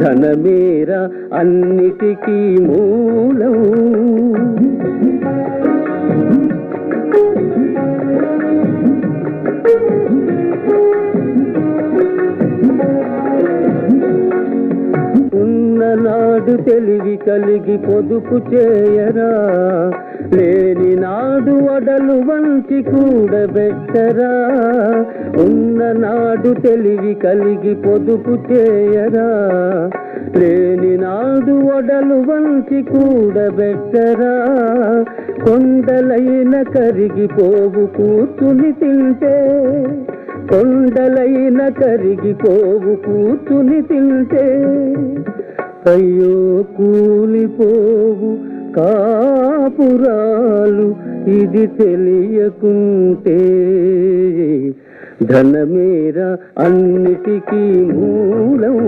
ధనమేరా అన్నిటికీ మూలం. ఉన్ననాడు తెలివి కలిగి పొదుపు చేయరా, లేని నాడు వడలు వంచి కూడబెట్టరా. ఉన్ననాడు తెలివి కలిగి పొదుపు చేయరా, లేని నాడు వడలు వంచి కూడబెట్టరా. కొండలైన కరిగిపోవు కూర్చుని తింటే, కొండలైన కరిగిపోవు కూర్చుని తింటే. అయ్యో కూలిపోవు కాపురాలు ఇది తెలియకుంటే. ధనమేరా అన్నిటికీ మూలం.